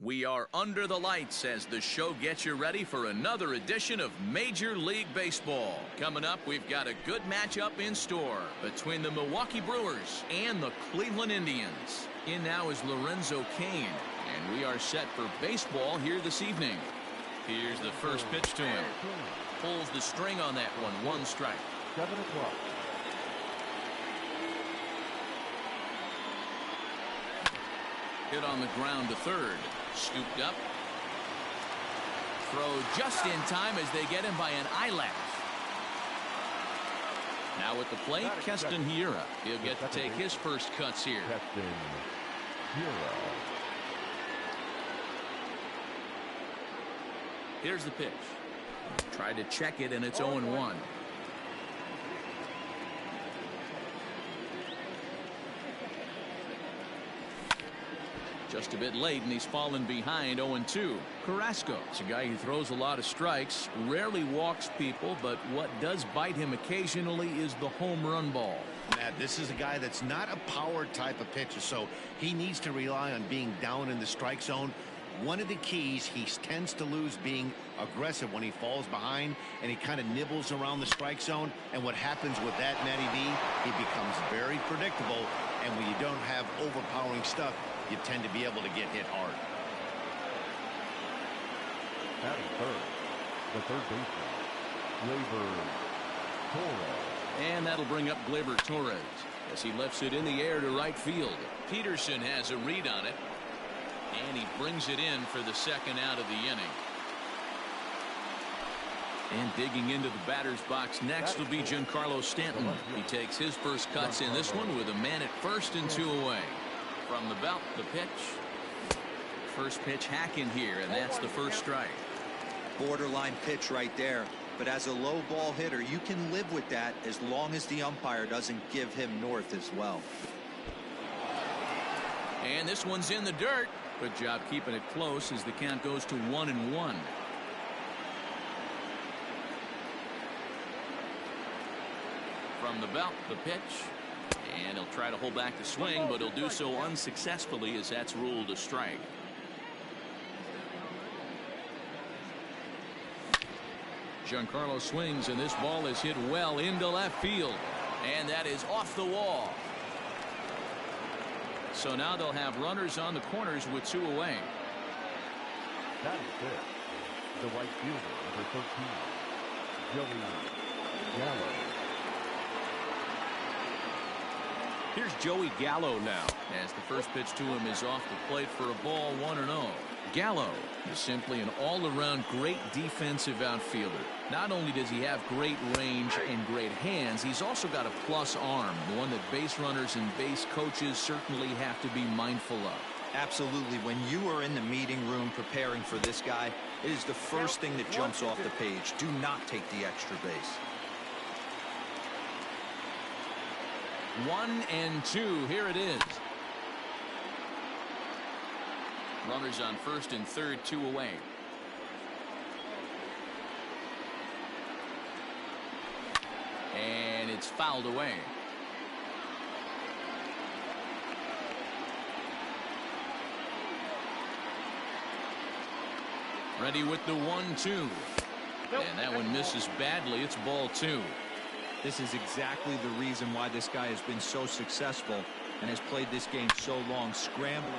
We are under the lights as the show gets you ready for another edition of Major League Baseball. Coming up, we've got a good matchup in store between the Milwaukee Brewers and the Cleveland Indians. In now is Lorenzo Cain, and we are set for baseball here this evening. Here's the first pitch to him. Pulls the string on that one strike. 7 o'clock. Hit on the ground to third. Scooped up. Throw just in time as they get him by an eyelash. Now at the plate, Keston Hiura. He'll get to take his first cuts here. Here's the pitch. Tried to check it, and it's 0-1. Just a bit late, and he's fallen behind 0-2. Carrasco. It's a guy who throws a lot of strikes, rarely walks people, but what does bite him occasionally is the home run ball. Matt, this is a guy that's not a power type of pitcher, so he needs to rely on being down in the strike zone. One of the keys, he tends to lose being aggressive when he falls behind, and he kind of nibbles around the strike zone. And what happens with that, Matty V, he becomes very predictable, and when you don't have overpowering stuff, you tend to be able to get hit hard. Batting third, the third baseman, Gleyber Torres. And that'll bring up Gleyber Torres as he lifts it in the air to right field. Peterson has a read on it, and he brings it in for the second out of the inning. And digging into the batter's box next will be Giancarlo Stanton. He takes his first cuts in this one with a man at first and 2 away. From the belt, the pitch. First pitch hacking here, and that's the first strike. Borderline pitch right there. But as a low ball hitter, you can live with that as long as the umpire doesn't give him north as well. And this one's in the dirt. Good job keeping it close as the count goes to 1-1. From the belt, the pitch. And he'll try to hold back the swing, but he'll do so unsuccessfully as that's ruled a strike. Giancarlo swings, and this ball is hit well into left field. And that is off the wall. So now they'll have runners on the corners with 2 away. That is it. The right fielder, number 13, Joey Gallo. Here's Joey Gallo now, as the first pitch to him is off the plate for a ball, 1-0. Gallo is simply an all-around great defensive outfielder. Not only does he have great range and great hands, he's also got a plus arm, one that base runners and base coaches certainly have to be mindful of. Absolutely. When you are in the meeting room preparing for this guy, it is the first thing that jumps off the page. Do not take the extra base. 1-2. Here it is. Runners on first and third, 2 away. And it's fouled away. Ready with the 1-2. And that one misses badly. It's ball 2. This is exactly the reason why this guy has been so successful and has played this game so long, scrambling.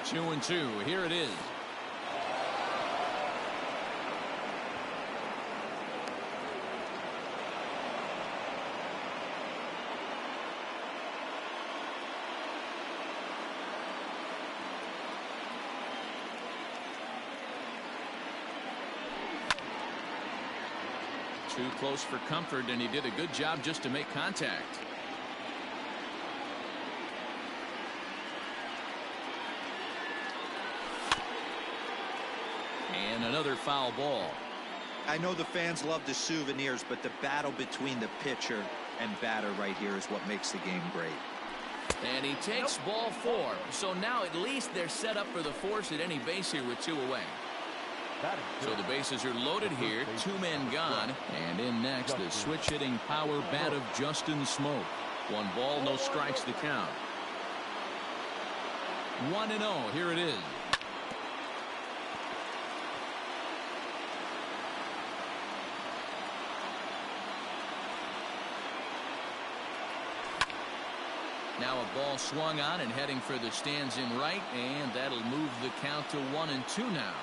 Two and 2. Here it is. Too close for comfort, and he did a good job just to make contact. And another foul ball. I know the fans love the souvenirs, but the battle between the pitcher and batter right here is what makes the game great. And he takes ball 4. So now at least they're set up for the force at any base here with 2 away. So the bases are loaded here. 2 men gone. And in next, the switch-hitting power bat of Justin Smoke. 1 ball, no strikes to count. 1-0. Here it is. Now a ball swung on and heading for the stands in right, and that'll move the count to 1-2 now.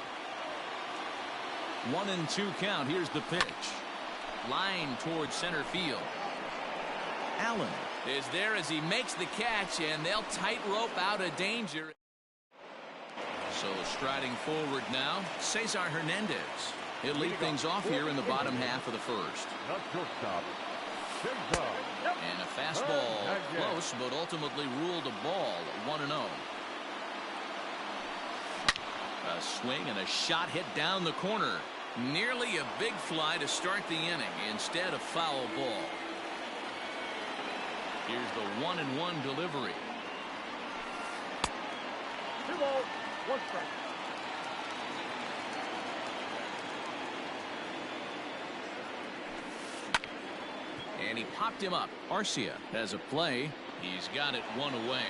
1-2 count. Here's the pitch. Line towards center field. Allen is there as he makes the catch, and they'll tightrope out of danger. So striding forward now, Cesar Hernandez. He'll lead things off here in the bottom half of the first. And a fastball close, but ultimately ruled a ball. 1-0. A swing and a shot hit down the corner. Nearly a big fly to start the inning. Instead, a foul ball. Here's the 1-1 delivery. 2 balls, 1 strike. And he popped him up. Arcia has a play. He's got it 1 away.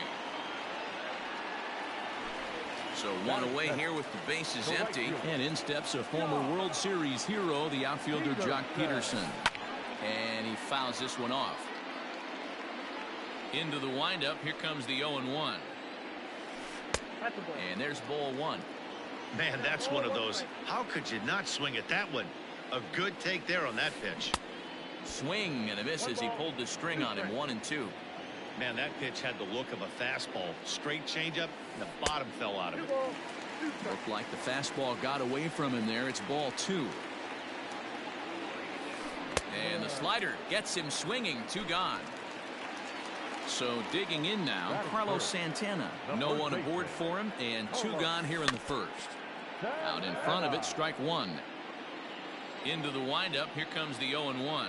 So 1 away here with the bases empty. And in steps a former World Series hero, the outfielder Jock Peterson. And he fouls this one off. Into the windup. Here comes the 0-1. And there's ball 1. Man, that's one of those. How could you not swing at that one? A good take there on that pitch. Swing and a miss as he pulled the string on him. 1-2. Man, that pitch had the look of a fastball. Straight changeup, and the bottom fell out of it. Looked like the fastball got away from him there. It's ball 2. And the slider gets him swinging. 2 gone. So digging in now, Carlos Santana. No one aboard for him, and 2 gone here in the first. Out in front of it, strike 1. Into the windup. Here comes the 0-1.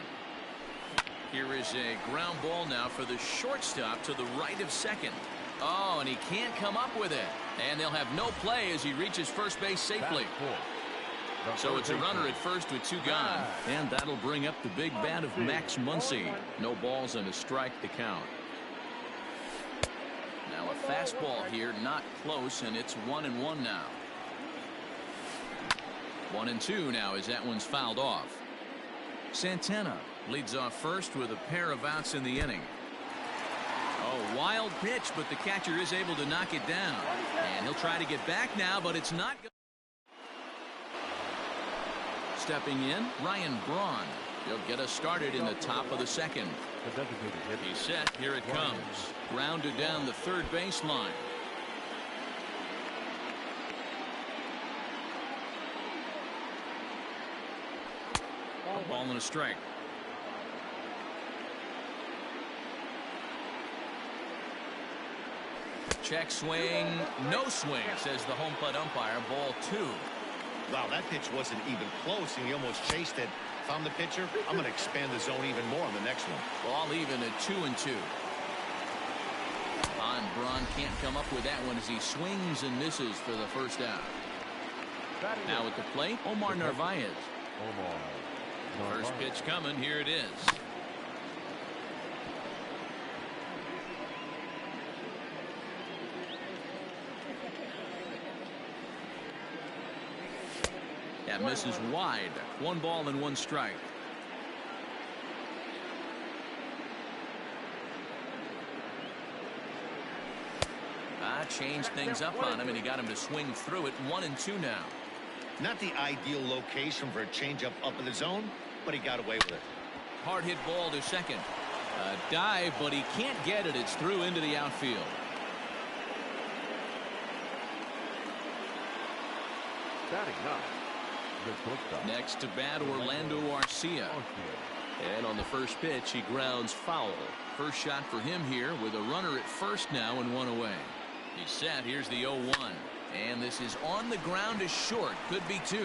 Here is a ground ball now for the shortstop to the right of second. Oh, and he can't come up with it. And they'll have no play as he reaches first base safely. So it's a runner at first with 2 gone. And that'll bring up the big bat of Max Muncy. No balls and a strike to count. Now a fastball here, not close, and it's 1-1 now. 1-2 now as that one's fouled off. Santana leads off first with a pair of outs in the inning. Oh, wild pitch, but the catcher is able to knock it down. And he'll try to get back now, but it's not good. Stepping in, Ryan Braun. He'll get us started in the top of the second. He's set. Here it comes. Grounded down the third baseline. A ball and a strike. Check swing. No swing, says the home plate umpire. Ball 2. Wow, that pitch wasn't even close, and he almost chased it. Found the pitcher. I'm going to expand the zone even more on the next one. Ball even at 2-2. Braun can't come up with that one as he swings and misses for the first out. Now at the plate, Omar Narvaez. First pitch coming. Here it is. That misses wide. 1 ball and 1 strike. Changed things up on him, and he got him to swing through it. 1-2 now. Not the ideal location for a changeup up in the zone, but he got away with it. Hard hit ball to second. A dive, but he can't get it. It's through into the outfield. Next to bat, Orlando Arcia. And on the first pitch, he grounds foul. First shot for him here with a runner at first now and 1 away. He's set. Here's the 0-1. And this is on the ground to short. Could be 2.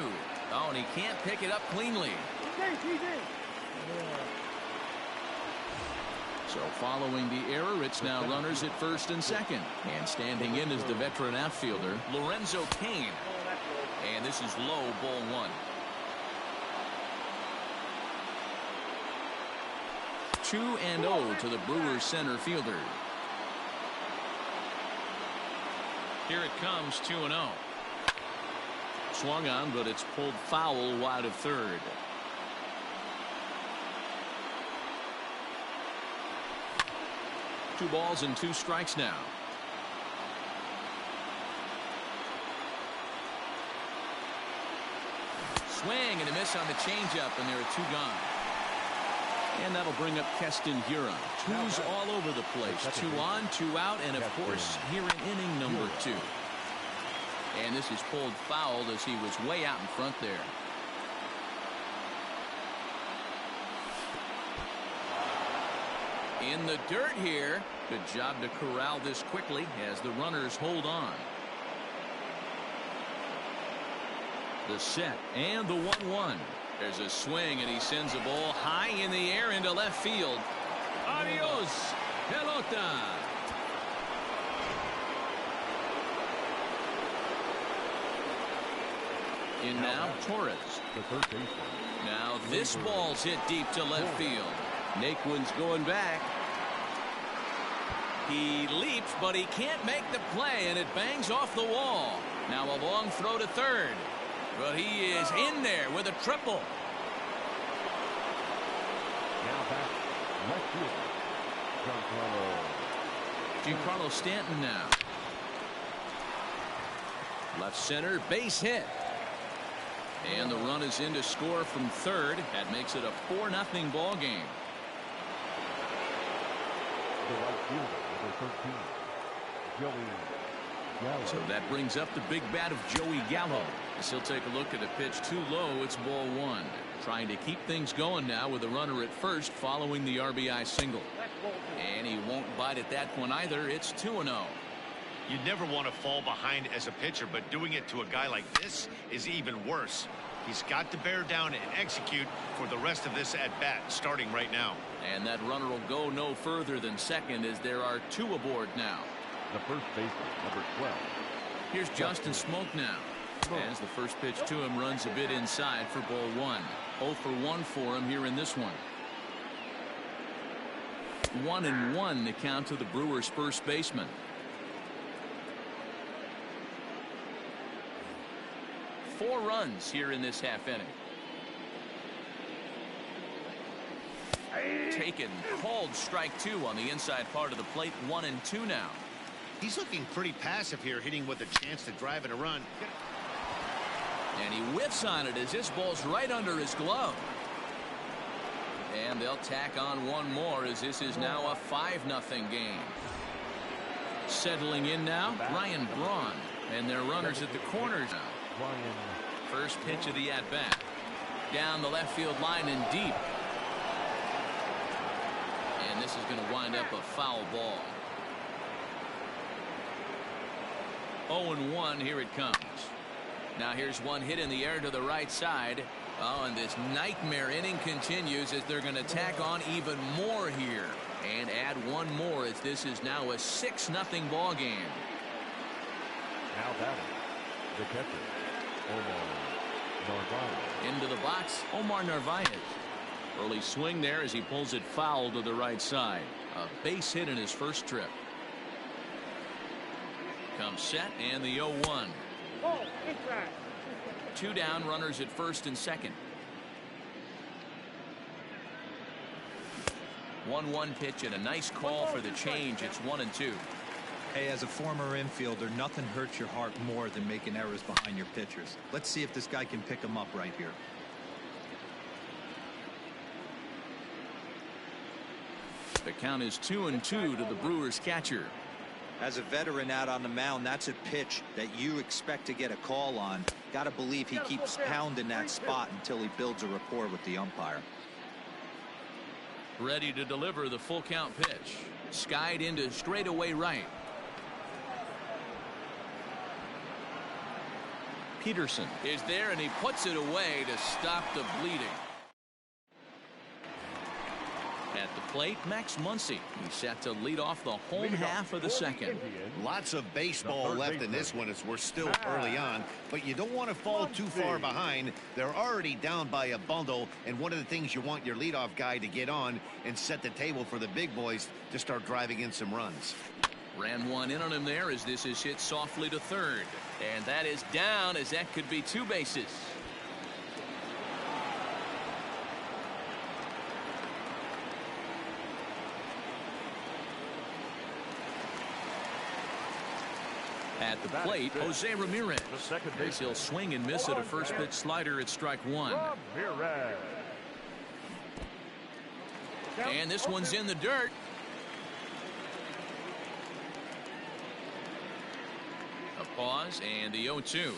Oh, and he can't pick it up cleanly. So following the error, it's now runners at first and second. And standing in is the veteran outfielder, Lorenzo Cain. And this is low, ball one. 2-0 to the Brewers center fielder. Here it comes, 2-0. Swung on, but it's pulled foul wide of third. Two balls and two strikes now. Swing and a miss on the changeup, and there are two gone. And that'll bring up Keston Hiura. Two's all over the place. 2 on, 2 out, and of course here in inning number 2. And this is pulled foul as he was way out in front there. In the dirt here. Good job to corral this quickly as the runners hold on. The set and the 1-1. There's a swing and he sends a ball high in the air into left field. Adios, pelota. In now, Torres. The third baseman. Now this ball's hit deep to left field. Naquin's going back. He leaps, but he can't make the play, and it bangs off the wall. Now a long throw to third. But he is in there with a triple. Now back left field. Giancarlo Stanton now. Left center, base hit. And the run is in to score from third. That makes it a 4-0 ball game. The right fielder, number 13, Joey Gallo. So that brings up the big bat of Joey Gallo. As he'll take a look at a pitch too low. It's ball one. Trying to keep things going now with a runner at first following the RBI single. And he won't bite at that one either. It's 2-0. You never want to fall behind as a pitcher, but doing it to a guy like this is even worse. He's got to bear down and execute for the rest of this at bat, starting right now. And that runner will go no further than second as there are two aboard now. The first baseman, number 12. Here's Justin Smoke now. As the first pitch to him runs a bit inside for ball one. 0 for 1 for him here in this one. 1-1 the count to the Brewers' first baseman. Four runs here in this half inning. Taken, called strike two on the inside part of the plate. 1-2 now. He's looking pretty passive here, hitting with a chance to drive in a run. And he whiffs on it as this ball's right under his glove. And they'll tack on one more as this is now a 5-0 game. Settling in now, Ryan Braun. And their runners at the corners now. First pitch of the at-bat. Down the left field line and deep. And this is going to wind up a foul ball. 0-1, here it comes. Now here's one hit in the air to the right side. Oh, and this nightmare inning continues as they're going to tack on even more here. And add one more as this is now a 6-0 ball game. Now batting, the catcher, Omar Narvaez. Into the box, Omar Narvaez. Early swing there as he pulls it foul to the right side. A base hit in his first trip. Comes set and the 0-1. Two down, runners at first and second. 1-1 pitch and a nice call for the change. It's 1-2. Hey, as a former infielder, nothing hurts your heart more than making errors behind your pitchers. Let's see if this guy can pick them up right here. The count is 2-2 to the Brewers catcher. As a veteran out on the mound, that's a pitch that you expect to get a call on. Got to believe he keeps pounding that spot until he builds a rapport with the umpire. Ready to deliver the full count pitch. Skied into straightaway right. Peterson is there and he puts it away to stop the bleeding. At the plate, Max Muncy. He's set to lead off the home half of the second. Lots of baseball left in this one as we're still early on, but you don't want to fall too far behind. They're already down by a bundle, and one of the things you want your leadoff guy to get on and set the table for the big boys to start driving in some runs. Ran one in on him there as this is hit softly to third. And that is down as that could be 2 bases. At the plate, Jose Ramirez. As he'll swing and miss at a first pitch slider at strike 1. And this one's in the dirt. A pause and the 0-2.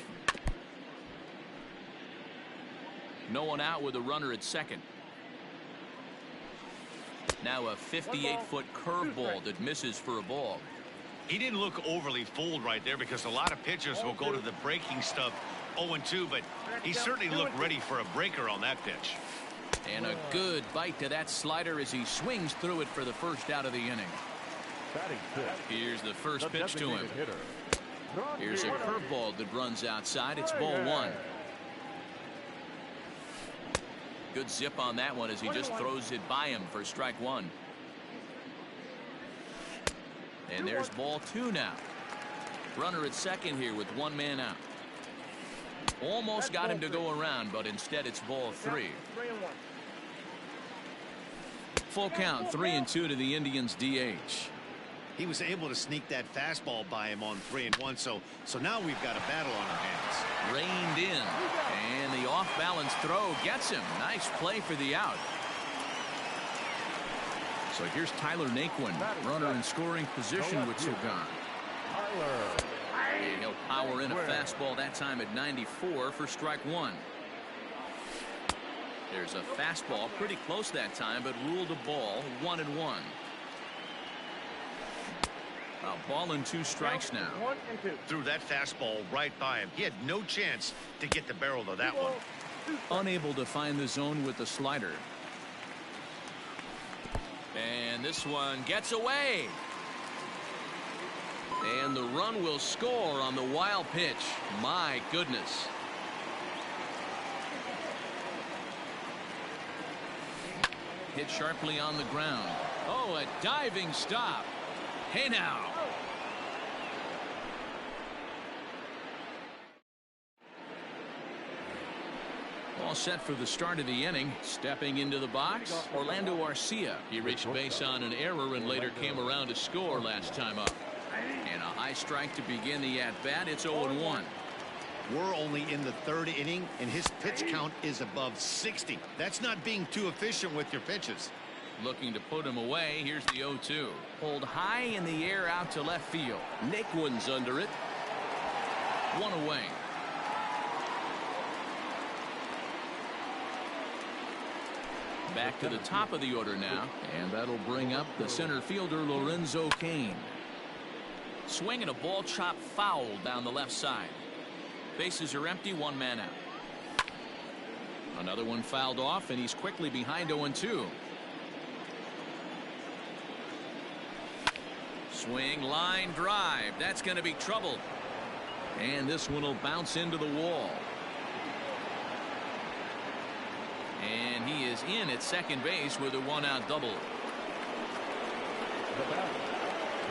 No one out with a runner at second. Now a 58-foot curveball that misses for a ball. He didn't look overly fooled right there because a lot of pitchers will go to the breaking stuff 0-2, but he certainly looked ready for a breaker on that pitch. And a good bite to that slider as he swings through it for the first out of the inning. Here's the first pitch to him. Here's a curveball that runs outside. It's ball 1. Good zip on that one as he just throws it by him for strike 1. And there's ball 2 now. Runner at second here with 1 man out. Almost got him to go around, but instead it's ball 3. Full count, 3-2 to the Indians DH. He was able to sneak that fastball by him on 3-1, so now we've got a battle on our hands. Reined in, and the off-balance throw gets him. Nice play for the out. So here's Tyler Naquin, runner in scoring position with 2 gone. And he'll power in a fastball that time at 94 for strike 1. There's a fastball pretty close that time, but ruled a ball, 1-1. A ball and 2 strikes now. Threw that fastball right by him. He had no chance to get the barrel of that one. Unable to find the zone with the slider. And this one gets away. And the run will score on the wild pitch. My goodness. Hit sharply on the ground. Oh, a diving stop. Hey now. All set for the start of the inning. Stepping into the box, Orlando Arcia. He reached base on an error and later came around to score last time up. And a high strike to begin the at-bat. It's 0-1. We're only in the 3rd inning, and his pitch count is above 60. That's not being too efficient with your pitches. Looking to put him away. Here's the 0-2. Pulled high in the air out to left field. Naquin's under it. 1 away. Back to the top of the order now, and that'll bring up the center fielder Lorenzo Cain. Swing and a ball chopped foul down the left side. Bases are empty, 1 man out. Another one fouled off, and he's quickly behind 0-2. Swing, line drive. That's going to be trouble. And this one will bounce into the wall. And he is in at second base with a 1-out double.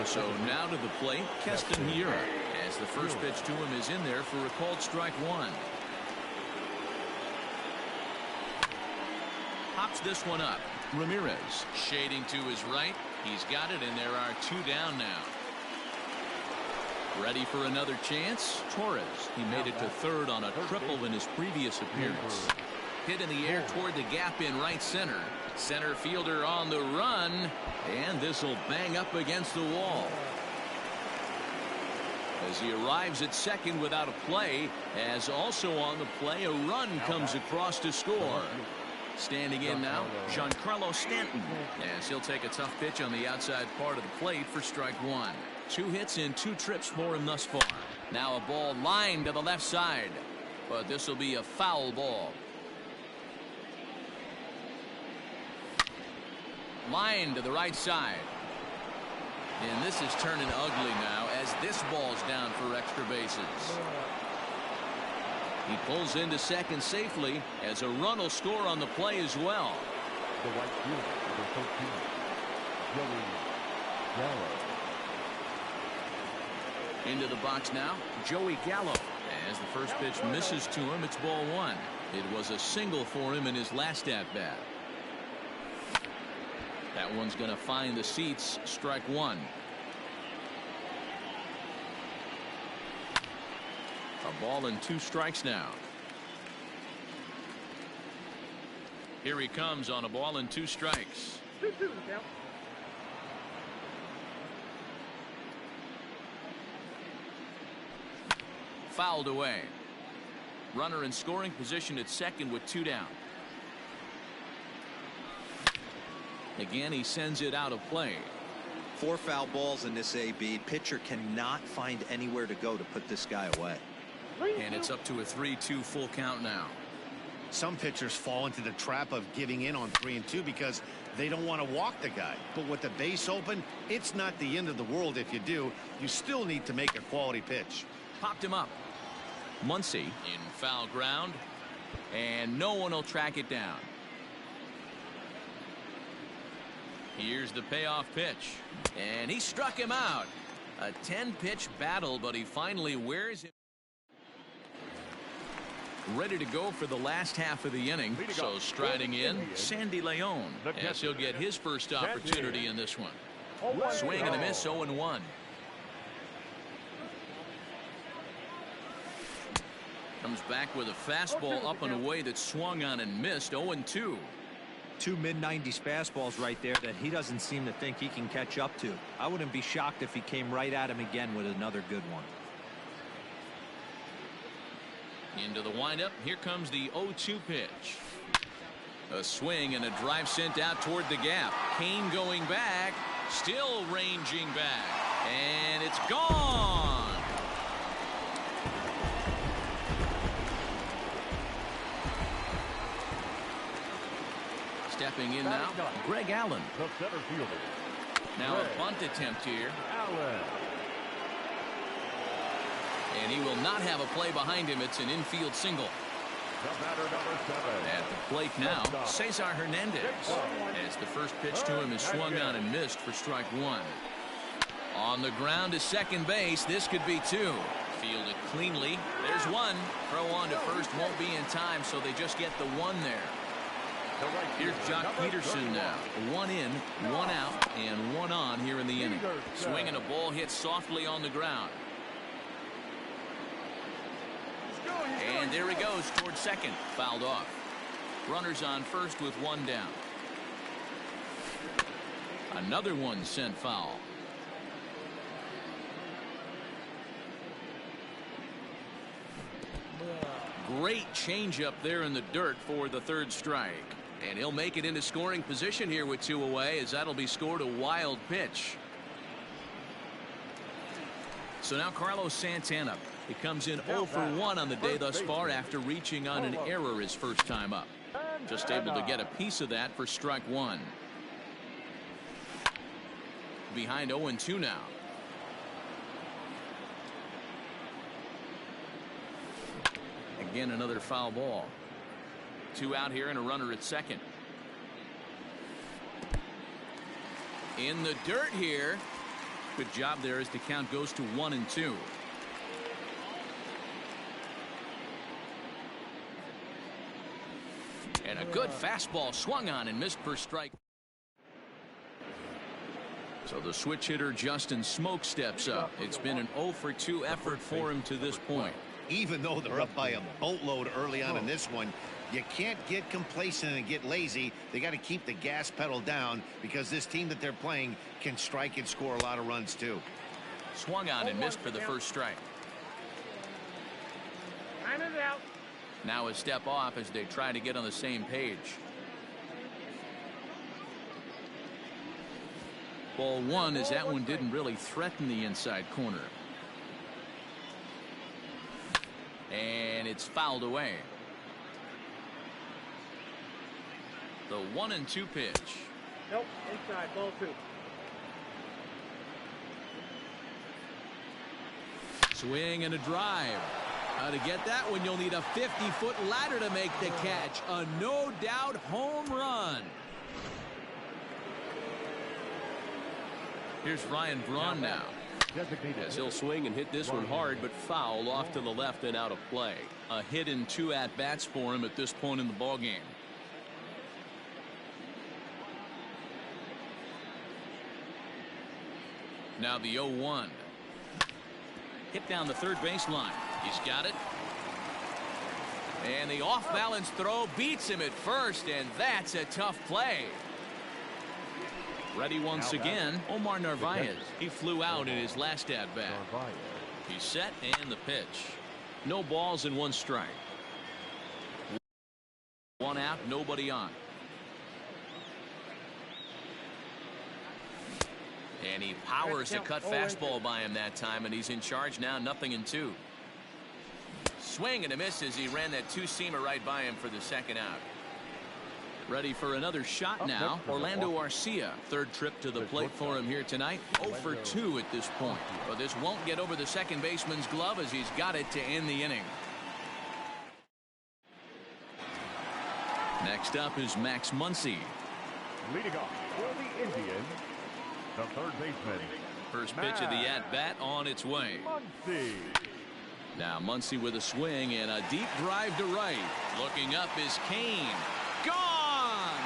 So now to the plate, Keston Hiura, as the first pitch to him is in there for a called strike 1. Pops this one up. Ramirez shading to his right. He's got it, and there are 2 down now. Ready for another chance? Torres. He made it to 3rd on a triple in his previous appearance. Hit in the air toward the gap in right center. Center fielder on the run, and this will bang up against the wall. As he arrives at second without a play, as also on the play, a run comes across to score. Standing in now, Giancarlo Stanton, as he'll take a tough pitch on the outside part of the plate for strike 1. 2 hits in 2 trips for him thus far. Now a ball lined to the left side, but this will be a foul ball. Line to the right side. And this is turning ugly now as this ball's down for extra bases. He pulls into second safely as a run will score on the play as well. The right fielder, number 13, Joey Gallo. Into the box now, Joey Gallo. As the first pitch misses to him, it's ball one. It was a single for him in his last at-bat. That one's going to find the seats. Strike one. A ball and 2 strikes now. Here he comes on a ball and 2 strikes. Fouled away. Runner in scoring position at second with 2 down. Again, he sends it out of play. 4 foul balls in this AB. Pitcher cannot find anywhere to go to put this guy away. And it's up to a 3-2 full count now. Some pitchers fall into the trap of giving in on 3 and 2 because they don't want to walk the guy. But with the base open, it's not the end of the world if you do. You still need to make a quality pitch. Popped him up. Muncy in foul ground. And no one will track it down. Here's the payoff pitch. And he struck him out. A 10-pitch battle, but he finally wears it. Ready to go for the last half of the inning. So striding in, Sandy Leon, as he'll get his first opportunity in this one. Swing and a miss, 0-1. Comes back with a fastball up and away that swung on and missed. 0-2. 2 mid-90s fastballs right there that he doesn't seem to think he can catch up to. I wouldn't be shocked if he came right at him again with another good one. Into the windup. Here comes the 0-2 pitch. A swing and a drive sent out toward the gap. Kane going back. Still ranging back. And it's gone. Stepping in now, Greg Allen. The center fielder. Now a bunt attempt here. Allen. And he will not have a play behind him. It's an infield single. The batter, number 7. At the plate now, Cesar Hernandez. As the first pitch to him is swung on and missed for strike one. On the ground to second base. This could be 2. Fielded cleanly. There's 1. Throw on to first won't be in time, so they just get the 1 there. Here's Jock Peterson now. 1 in, 1 out, and 1 on here in the inning. Swinging a ball hit softly on the ground. And there he goes towards second. Fouled off. Runners on first with 1 down. Another one sent foul. Great changeup there in the dirt for the 3rd strike. And he'll make it into scoring position here with 2 away, as that'll be scored a wild pitch. So now Carlos Santana. He comes in 0 for 1 on the day thus far after reaching on an error his first time up. Just able to get a piece of that for strike 1. Behind 0-2 now. Again, another foul ball. 2 out here and a runner at second. In the dirt here. Good job there as the count goes to 1-2. And a good fastball swung on and missed for strike. So the switch hitter Justin Smoke steps up. It's been an 0 for 2 effort for him to this point. Even though they're up by a boatload early on in this one, you can't get complacent and get lazy. They got to keep the gas pedal down because this team that they're playing can strike and score a lot of runs too. Swung on and missed for the first strike. Time is out. Now a step off as they try to get on the same page. Ball 1 as that one didn't really threaten the inside corner. And it's fouled away. The 1-2 pitch. Nope, inside, ball 2. Swing and a drive. To get that one, you'll need a 50-foot ladder to make the catch. A no-doubt home run. Here's Ryan Braun now. As he'll swing and hit this one hard, but foul off to the left and out of play. A hit in 2 at-bats for him at this point in the ballgame. Now the 0-1. Hit down the third baseline. He's got it. And the off-balance throw beats him at first, and that's a tough play. Ready once again, Omar Narvaez. He flew out in his last at-bat. He's set and the pitch. No balls and 1 strike. 1 out, nobody on. And he powers a cut fastball by him that time, and he's in charge now, 0-2. Swing and a miss as he ran that 2-seamer right by him for the 2nd out. Ready for another shot now. Orlando Arcia, 3rd trip to the plate for him here tonight. 0 for 2 at this point. But this won't get over the second baseman's glove as he's got it to end the inning. Next up is Max Muncy. Leading off for the Indians, the 3rd baseman. First pitch of the at-bat on its way. Muncy. Now Muncy with a swing and a deep drive to right. Looking up is Kane. Gone!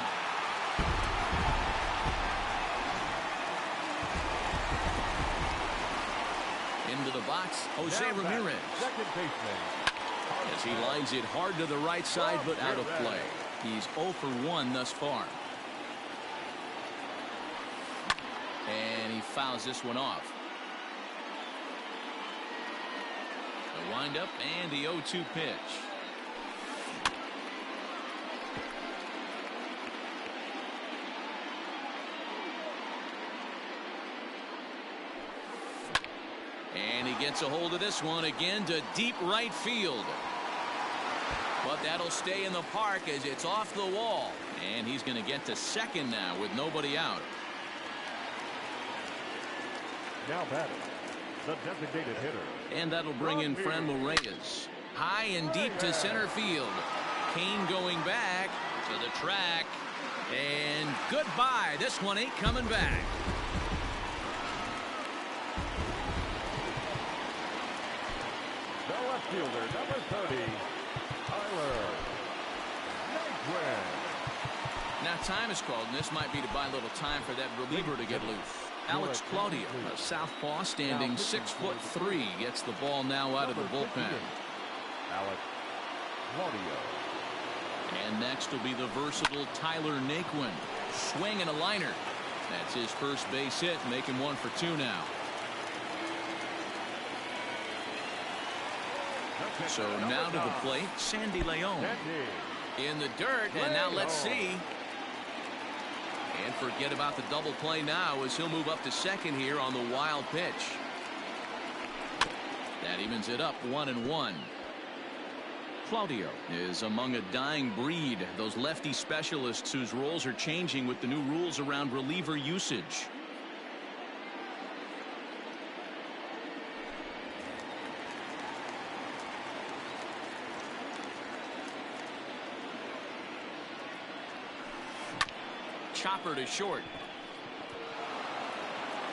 Into the box, Jose Ramirez. Second baseman. As he lines it hard to the right side, but out of play. He's 0 for 1 thus far. And he fouls this one off. The windup and the 0-2 pitch. And he gets a hold of this one again to deep right field. But that'll stay in the park as it's off the wall. And he's going to get to second now with nobody out. Now batting, the designated hitter. And that'll bring in Franmil Reyes. High and deep to center field. Kane going back to the track. And goodbye. This one ain't coming back. The left fielder, number 30, Tyler Naquin. Now time is called, and this might be to buy a little time for that reliever to get loose. Alex Claudio, a southpaw standing 6'3", gets the ball now out of the bullpen. Alex Claudio. And next will be the versatile Tyler Naquin. Swing and a liner. That's his first base hit, making 1 for 2 now. So now to the plate, Sandy Leon. In the dirt, and now let's see. And forget about the double play now as he'll move up to second here on the wild pitch. That evens it up 1-1. Claudio is among a dying breed, those lefty specialists whose roles are changing with the new rules around reliever usage. Chopper to short.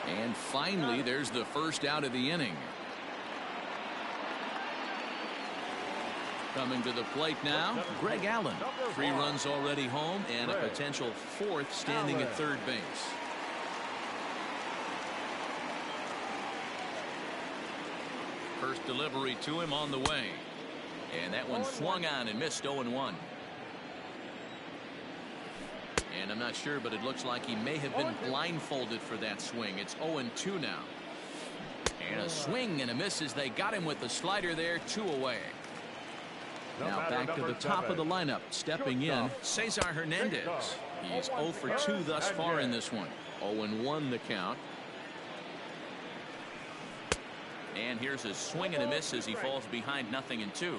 And finally, there's the first out of the inning. Coming to the plate now, Greg Allen. 3 runs already home and a potential 4th standing at third base. First delivery to him on the way. And that one swung on and missed 0-1. And I'm not sure, but it looks like he may have been blindfolded for that swing. It's 0-2 now. And a swing and a miss as they got him with the slider there, 2 away. Now back to the top of the lineup. Stepping in, Cesar Hernandez. He's 0 for 2 thus far in this one. 0-1 the count. And here's a swing and a miss as he falls behind 0-2.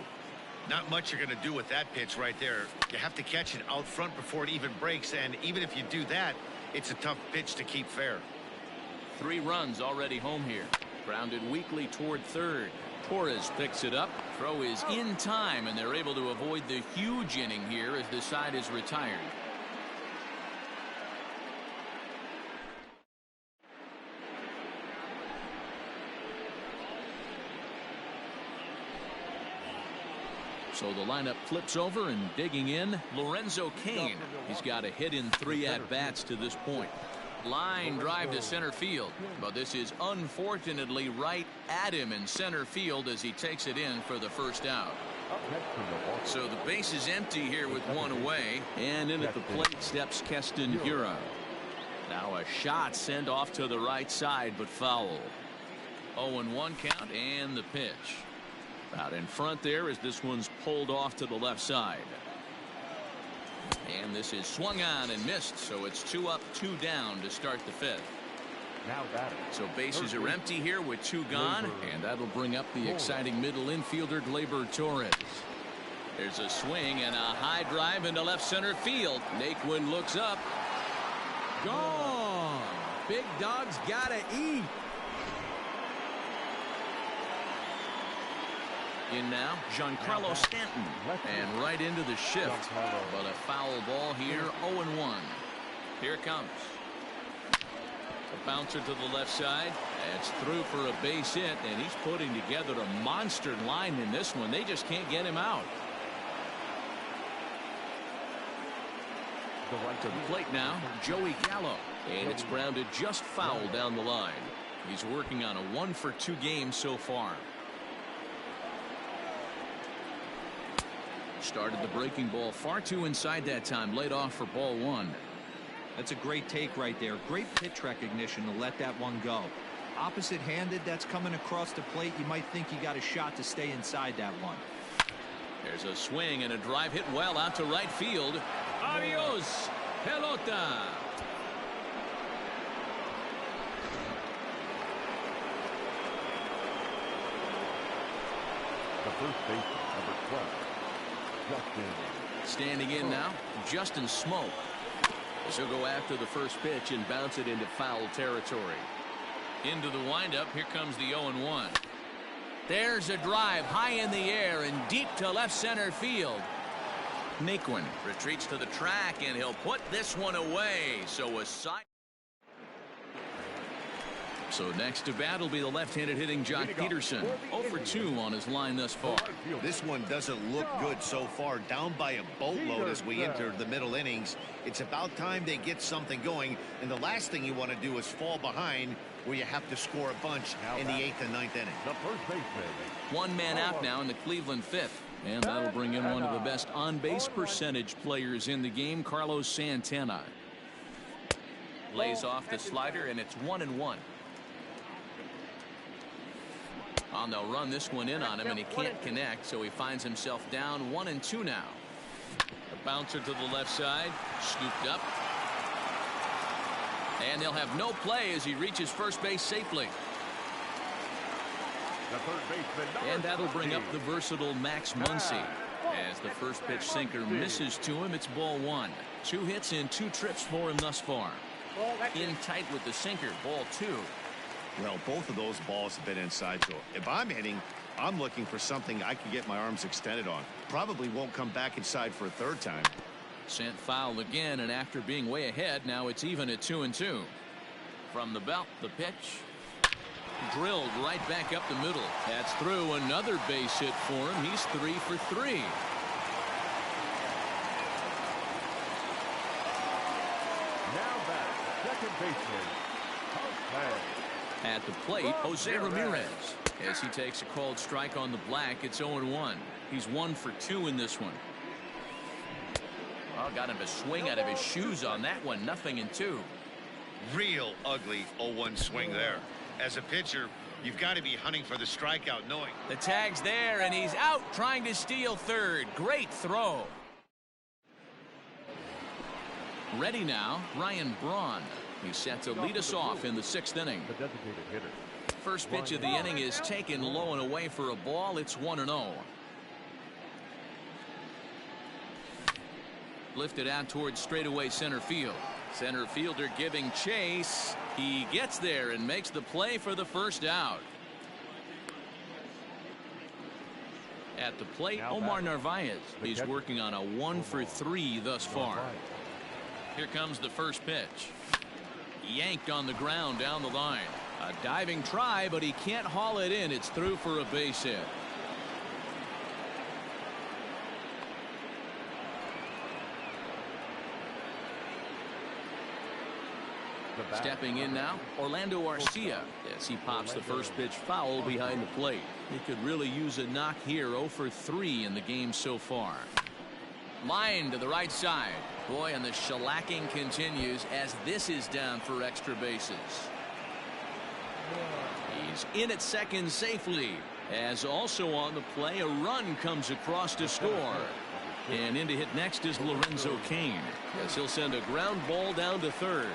Not much you're going to do with that pitch right there. You have to catch it out front before it even breaks, and even if you do that, It's a tough pitch to keep fair. 3 runs already home here. Grounded weakly toward third. Torres picks it up. Throw is in time, and they're able to avoid the huge inning here as the side is retired. So the lineup flips over, and digging in, Lorenzo Cain. He's got a hit in 3 at-bats to this point. Line drive to center field, but this is unfortunately right at him in center field as he takes it in for the first out. So the base is empty here with 1 away, and in at the plate steps Keston Hiura. Now a shot sent off to the right side, but foul. 0-1 count, and the pitch. Out in front there as this one's pulled off to the left side. And this is swung on and missed, so it's 2 up, 2 down to start the 5th. Now batting. So bases are empty here with 2 gone, and that'll bring up the exciting middle infielder Gleyber Torres. There's a swing and a high drive into left center field. Naquin looks up. Gone. Big dog's gotta eat. In now, Giancarlo Stanton, and right into the shift, but a foul ball here, 0-1. Here it comes. A bouncer to the left side. That's through for a base hit, and he's putting together a monster line in this one. They just can't get him out. To the plate now, Joey Gallo, and it's grounded just foul down the line. He's working on a 1-for-2 game so far. Started the breaking ball far too inside that time. Laid off for ball 1. That's a great take right there. Great pitch recognition to let that one go. Opposite handed, that's coming across the plate. You might think you got a shot to stay inside that one. There's a swing and a drive hit well out to right field. Adios, pelota. The first baseman, number 12. Standing in now, Justin Smoke. She'll go after the first pitch and bounce it into foul territory. Into the windup. Here comes the 0-1. There's a drive high in the air and deep to left center field. Naquin retreats to the track, and he'll put this one away. So a side. So next to bat will be the left-handed hitting Jock Peterson. 0-for-2 on his line thus far. This one doesn't look good so far. Down by a boatload as we enter the middle innings. It's about time they get something going. And the last thing you want to do is fall behind where you have to score a bunch in the 8th and 9th inning. The first baseman. 1 man out now in the Cleveland 5th. And that'll bring in one of the best on-base percentage players in the game, Carlos Santana. Lays off the slider, and it's 1-1. They'll run this one in on him, and he can't connect, so he finds himself down 1-2 now. A bouncer to the left side, scooped up. And they'll have no play as he reaches first base safely. The third baseman, and that'll bring up the versatile Max Muncy. As the first pitch sinker misses to him, it's ball 1. 2 hits and 2 trips for him thus far. In tight with the sinker, ball 2. Well, both of those balls have been inside, so if I'm hitting, I'm looking for something I can get my arms extended on. Probably won't come back inside for a 3rd time. Sent foul again, and after being way ahead, now it's even at 2-2. From the belt, the pitch. Drilled right back up the middle. That's through. Another base hit for him. He's 3 for 3. Now back, second baseman, Jose. At the plate, Jose Ramirez. As he takes a called strike on the black, it's 0-1. He's 1 for 2 in this one. Well, got him to swing out of his shoes on that one. 0-2. Real ugly 0-1 swing there. As a pitcher, you've got to be hunting for the strikeout, knowing. The tag's there, and he's out trying to steal third. Great throw. Ready now, Ryan Braun. He's set to lead us off in the 6th inning. The designated hitter. First pitch of the inning is taken low and away for a ball. It's 1-0. Lifted out towards straightaway center field. Center fielder giving chase. He gets there and makes the play for the first out. At the plate, Omar Narvaez. He's working on a 1-for-3 thus far. Here comes the first pitch. Yanked on the ground down the line. A diving try, but he can't haul it in. It's through for a base hit. Stepping in now, Orlando Arcia, as he pops the first pitch foul behind the plate. He could really use a knock here. 0-for-3 in the game so far. Line to the right side. Boy, and the shellacking continues as this is down for extra bases. He's in at second safely, as also on the play a run comes across to score. And in to hit next is Lorenzo Cain, as he'll send a ground ball down to third.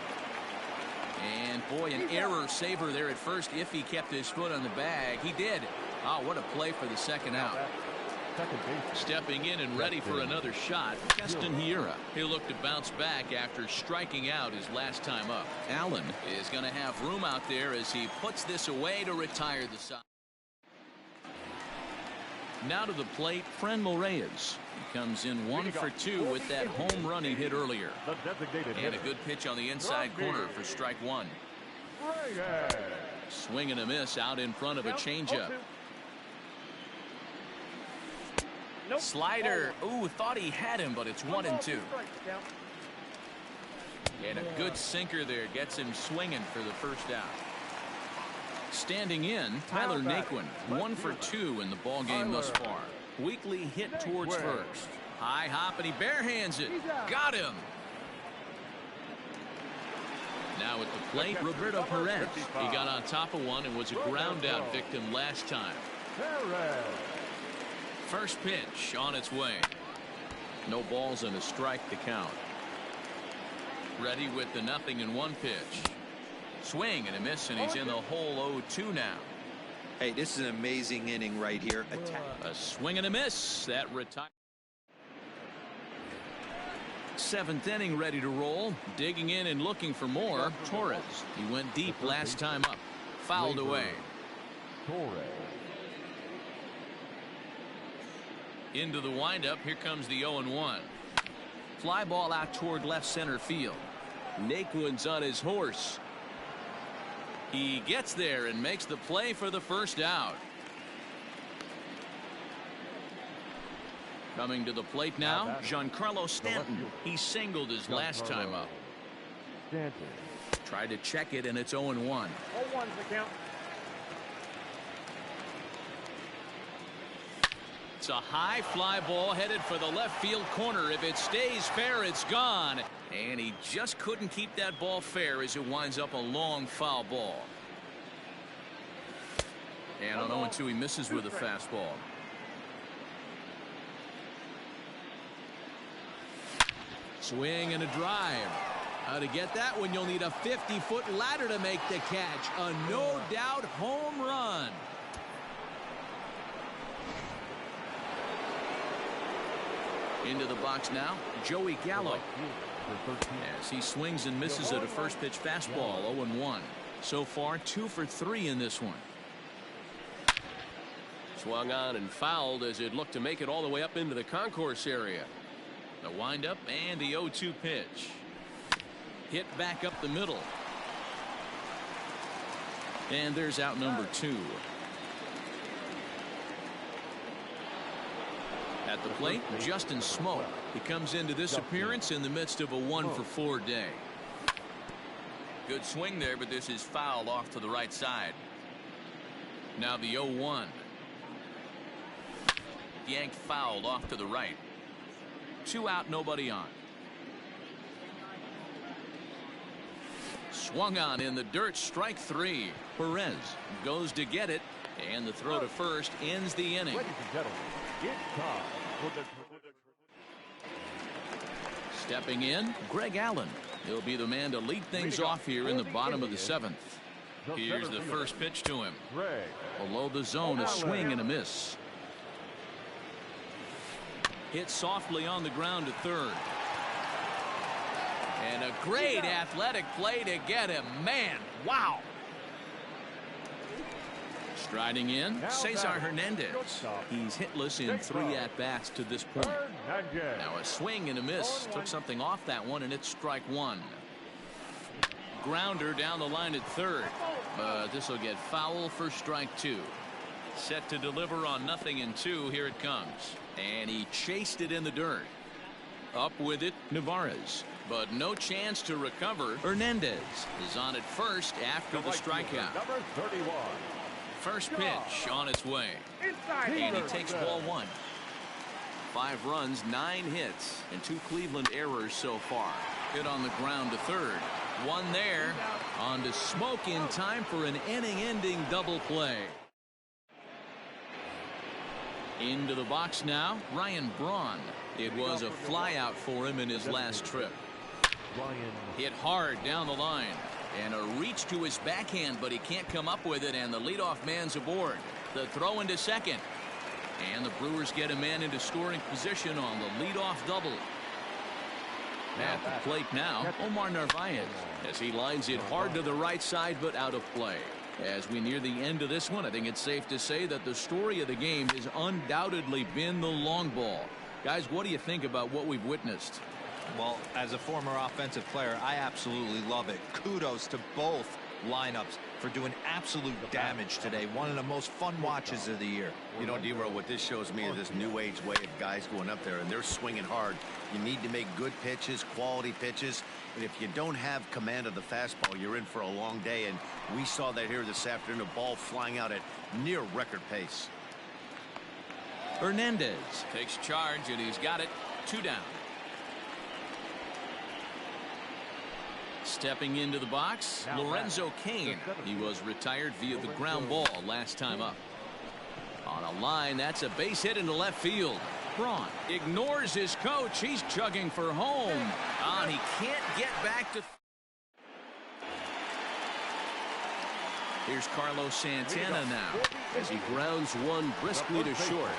And boy, an error saver there at first if he kept his foot on the bag. He did. Oh, what a play for the second out. Stepping in and ready for another shot, Keston Hiura. He'll look to bounce back after striking out his last time up. Allen is going to have room out there as he puts this away to retire the side. Now to the plate, Franmil Reyes. He comes in 1-for-2 with that home run he hit earlier. And a good pitch on the inside corner for strike one. Swing and a miss out in front of a changeup. Slider. Ooh, thought he had him, but it's 1-2. And a good sinker there gets him swinging for the first out. Standing in, Tyler Naquin, 1-for-2 in the ball game thus far. Weakly hit towards first. High hop, and he barehands it. Got him. Now at the plate, Roberto Perez. He got on top of one and was a ground out victim last time. First pitch on its way. No balls and a strike to count. Ready with the 0-1 pitch. Swing and a miss, and he's in the hole. 0-2 now. Hey, this is an amazing inning right here. A swing and a miss. That retires. 7th inning ready to roll. Digging in and looking for more. Torres. He went deep last time up. Fouled away. Into the windup. Here comes the 0-1. Fly ball out toward left center field. Naquin's on his horse. He gets there and makes the play for the first out. Coming to the plate now, Giancarlo Stanton. He singled his last time up. Tried to check it, and it's 0-1. 0-1's the count. It's a high fly ball headed for the left field corner. If it stays fair, it's gone. And he just couldn't keep that ball fair as it winds up a long foul ball. And on 0-2, he misses with a fastball. Swing and a drive. How to get that one? You'll need a 50-foot ladder to make the catch. A no-doubt home run. Into the box now, Joey Gallo. As he swings and misses at a first pitch fastball. 0-1. So far 2-for-3 in this one. Swung on and fouled as it looked to make it all the way up into the concourse area. The windup and the 0-2 pitch. Hit back up the middle. And there's out number 2. At the plate, Justin Smoke. He comes into this appearance in the midst of a 1-for-4 day. Good swing there, but this is fouled off to the right side. Now the 0-1. Yanked fouled off to the right. 2 out, nobody on. Swung on in the dirt, strike 3. Perez goes to get it, and the throw to first ends the inning. Ladies and gentlemen, it's time for the... Stepping in, Greg Allen. He'll be the man to lead things off here in the bottom of the 7th. Here's the first pitch to him. Below the zone, a swing and a miss. Hit softly on the ground to third. And a great athletic play to get him. Man, wow. Striding in, Cesar Hernandez. He's hitless in 3 at-bats to this point. Now a swing and a miss. Took something off that one, and it's strike 1. Grounder down the line at third. But this will get foul for strike 2. Set to deliver on 0-2. Here it comes. And he chased it in the dirt. Up with it, Navarez. But no chance to recover. Hernandez is on at first after the strikeout. Number 31. First pitch on its way. And he takes ball 1. 5 runs, 9 hits, and 2 Cleveland errors so far. Hit on the ground to third. 1 there. On to Smoke in time for an inning-ending double play. Into the box now, Ryan Braun. It was a flyout for him in his last trip. Hit hard down the line. And a reach to his backhand, but he can't come up with it, and the leadoff man's aboard. The throw into second. And the Brewers get a man into scoring position on the leadoff double. At the plate now, Omar Narvaez, as he lines it hard to the right side, but out of play. As we near the end of this one, I think it's safe to say that the story of the game has undoubtedly been the long ball. Guys, what do you think about what we've witnessed? Well, as a former offensive player, I absolutely love it. Kudos to both lineups for doing absolute damage today. One of the most fun watches of the year. You know, D-Row, what this shows me is this new age way of guys going up there, and they're swinging hard. You need to make good pitches, quality pitches, and if you don't have command of the fastball, you're in for a long day, and we saw that here this afternoon, a ball flying out at near record pace. Hernandez takes charge, and he's got it. 2 down. Stepping into the box, Lorenzo Cain. He was retired via the ground ball last time up. On a line, that's a base hit into left field. Braun ignores his coach. He's chugging for home. And he can't get back to. Here's Carlos Santana now as he grounds one briskly to short.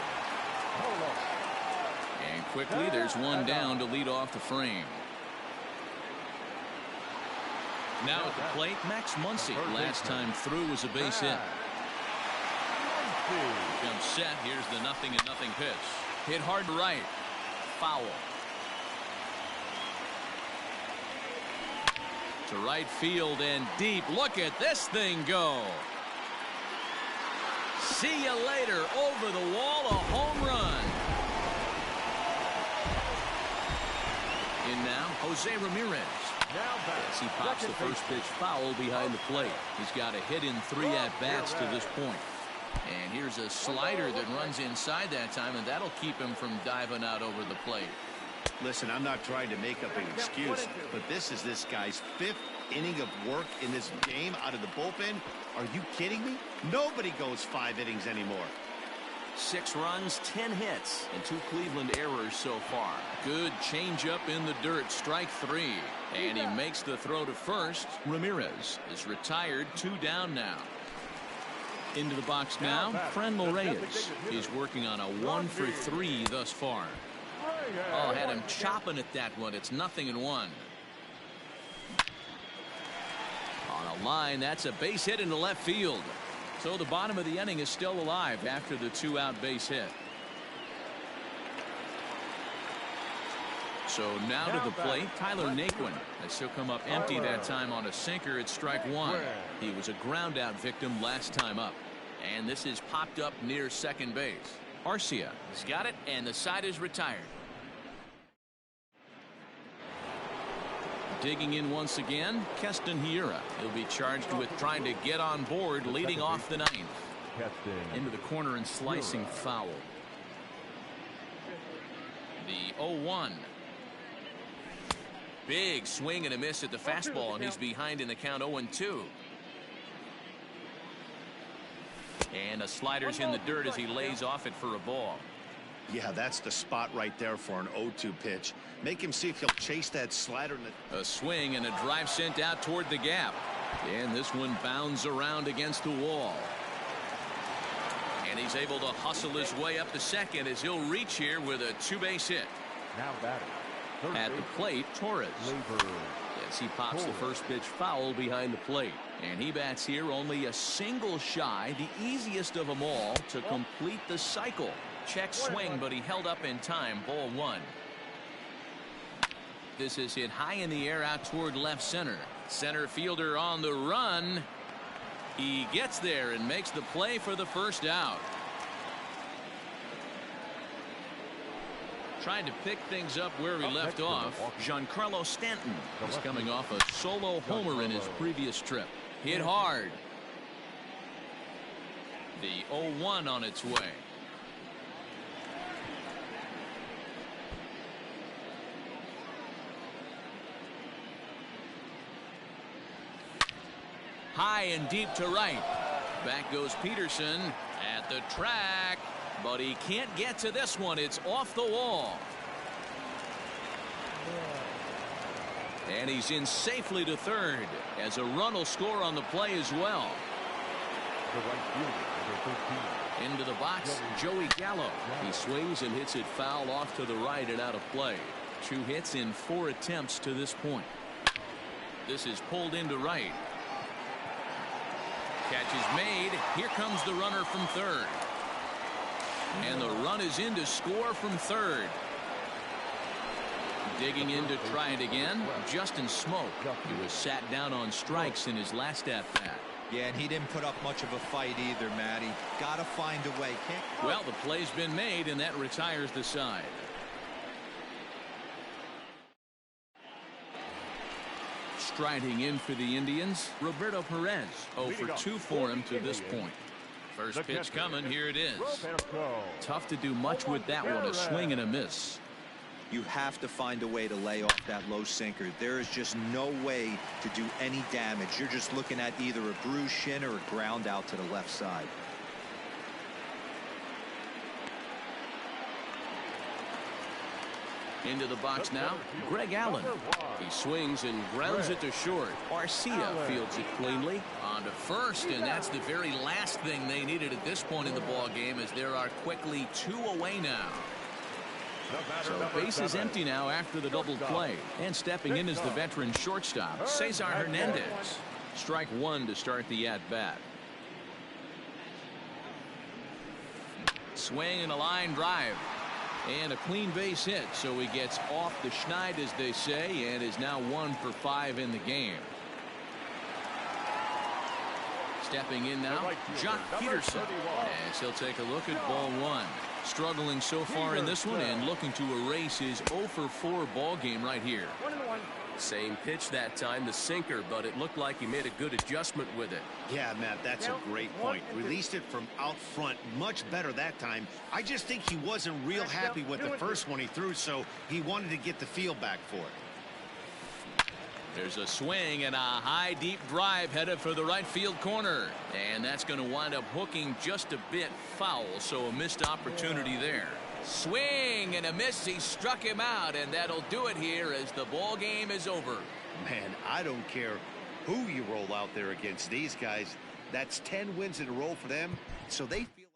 And quickly, there's one down to lead off the frame. Now at the plate, Max Muncy. Last time through was a base hit. Comes set. Here's the 0-0 pitch. Hit hard to right. Foul. To right field and deep. Look at this thing go. See you later. Over the wall, a home run. In now, Jose Ramirez. As he pops the first pitch foul behind the plate. He's got a hit in 3 at-bats to this point. And here's a slider that runs inside that time, and that'll keep him from diving out over the plate. Listen, I'm not trying to make up an excuse, but this is this guy's 5th inning of work in this game out of the bullpen. Are you kidding me? Nobody goes 5 innings anymore. 6 runs, 10 hits, and 2 Cleveland errors so far. Good changeup in the dirt, strike 3. And he makes the throw to first. Ramirez is retired, 2 down now. Into the box now, Franmil Reyes. He's working on a 1-for-3 thus far. Oh, had him chopping at that one. It's 0-1. On a line, that's a base hit into left field. So the bottom of the inning is still alive after the 2-out base hit. So now to the plate, Tyler Naquin. As he'll come up empty that time on a sinker at strike 1. He was a ground out victim last time up. And this is popped up near second base. Arcia has got it, and the side is retired. Digging in once again, Keston Hiura. He'll be charged with trying to get on board, leading off the 9th. Into the corner and slicing foul. The 0-1. Big swing and a miss at the fastball, and he's behind in the count 0-2. And a slider's in the dirt as he lays off it for a ball. Yeah, that's the spot right there for an 0-2 pitch. Make him see if he'll chase that slider. A swing and a drive sent out toward the gap. And this one bounds around against the wall. And he's able to hustle his way up to second as he'll reach here with a 2-base hit. Now batting, At the plate, Torres. Yes, he pops the first pitch foul behind the plate. And he bats here only a single shy, the easiest of them all to complete the cycle. Check swing, but he held up in time. Ball one. This is hit high in the air out toward left center. Center fielder on the run. He gets there and makes the play for the first out. Trying to pick things up where he left off. Giancarlo Stanton is coming off a solo homer in his previous trip. Hit hard. The 0-1 on its way. High and deep to right. Back goes Peterson at the track, but he can't get to this one. It's off the wall. And he's in safely to third as a run will score on the play as well. Into the box, Joey Gallo. He swings and hits it foul off to the right and out of play. 2 hits in 4 attempts to this point. This is pulled into right. Catch is made. Here comes the runner from third. And the run is in to score from third. Digging in to try it again, Justin Smoke. He was sat down on strikes in his last at-bat. Yeah, and he didn't put up much of a fight either, Matty. Gotta find a way. Well, the play's been made, and that retires the side. Striding in for the Indians, Roberto Perez. 0 for 2 for him to this point. First pitch coming, here it is. Tough to do much with that one, a swing and a miss. You have to find a way to lay off that low sinker. There is just no way to do any damage. You're just looking at either a bruised shin or a ground out to the left side. Into the box now, Greg Allen. He swings and grounds it to short. Arcia fields it cleanly. On to first, and that's the very last thing they needed at this point in the ball game, as there are quickly 2 away now. So base is empty now after the double play. And stepping in is the veteran shortstop, Cesar Hernandez. Strike 1 to start the at-bat. Swing and a line drive. And a clean base hit, so he gets off the schneid, as they say, and is now 1 for 5 in the game. Stepping in now, Jock Peterson, as he'll take a look at ball 1. Struggling so far in this one and looking to erase his 0 for 4 ball game right here. Same pitch that time, the sinker, but it looked like he made a good adjustment with it. Yeah, Matt, that's a great point. Released it from out front much better that time. I just think he wasn't real happy with the first one he threw, so he wanted to get the feel back for it. There's a swing and a high deep drive headed for the right field corner, and that's going to wind up hooking just a bit foul, so a missed opportunity there. Swing and a miss. He struck him out, and that'll do it here as the ball game is over. Man, I don't care who you roll out there against these guys. That's 10 wins in a row for them, so they feel